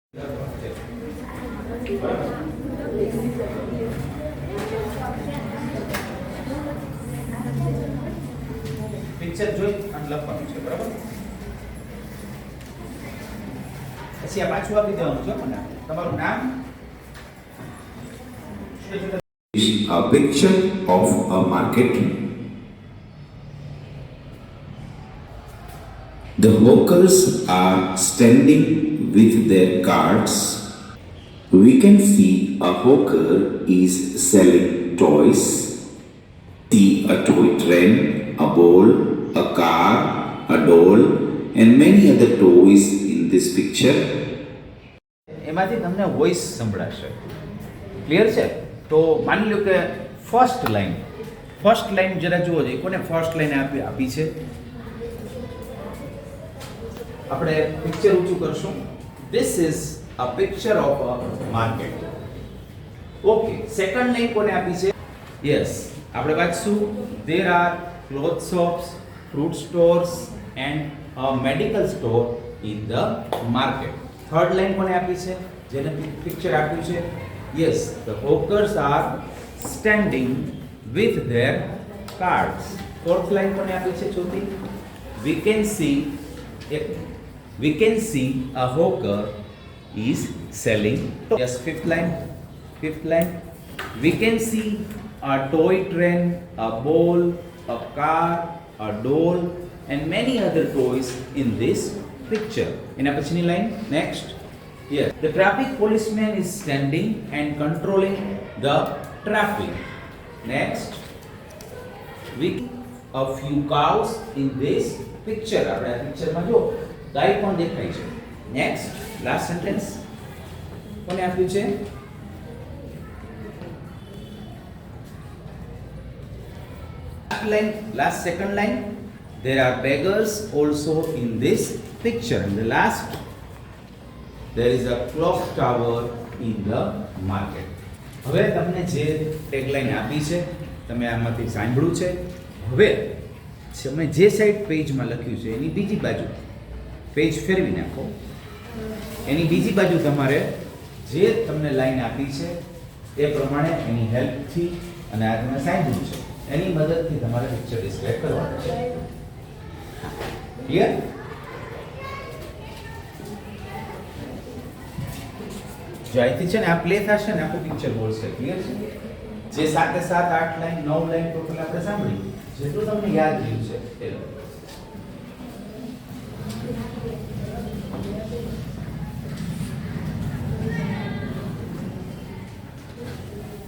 Picture જોઈ અને લખવાનું છે, બરાબર? પછી આ પાછું આપી દેવાનું છે મને. તમારું નામ? A picture of a market. The hawkers are standing with their carts. We can see a hawker is selling toys. See a toy train, a ball, a car, a doll, and many other toys in this picture. એમાંથી તમને voice સંભળાશે. Clear છે? તો માની લો કે first line જરા જુઓ જોઈએ. કોને ફર્સ્ટ લાઈન આપી છે? આપણે પિક્ચર ઊંચું કરશું. This is a picture of a market. Okay, second line કોને આપી છે? યસ, આપણે વાંચશું. There are cloth shops, fruit stores and a medical store in the market. Third line કોને આપી છે? જેને પિક્ચર આપ્યું છે. Yes, the hawkers are standing with their carts. Fourth line કોને આપી છે? ચોથી. We can see a hawker is selling. Yes, fifth line. We can see a toy train, a ball, a car, a doll, and many other toys in this picture. એના પછીની line next. Yes, the traffic policeman is standing and controlling the traffic. Next, we a few cows in this picture. આપણે આ પિક્ચરમાં જો ગાય પણ દેખાય છે. Next, last sentence કોને આપ્યું છે? Last second line, there are beggars also in this picture. And the last, there is a clock tower in the market. હવે તમને જે ટેગલાઈન આપી છે તમે આમાંથી સાંભળ્યું છે. હવે તમે જે સાઈડ પેજમાં લખ્યું છે એની બીજી બાજુ પેજ ફેરવી નાખો. એની બીજી બાજુ તમારે જે તમને લાઈન આપી છે એ પ્રમાણે એની હેલ્પથી અને આ તમે સાંભળ્યું છે એની મદદથી તમારે પિક્ચર ડિસ્ક્રાઇબ કરવાનું છે. ક્લિયર? જો અહીંથી છે ને આ પ્લે થશે ને આખું પિક્ચર બોલશે. ક્લિયર છે? જે 7 8 લાઈન 9 લાઈન ટોટલ આપણે સાંભળી જેટલું તમને યાદ રહ્યું છે એ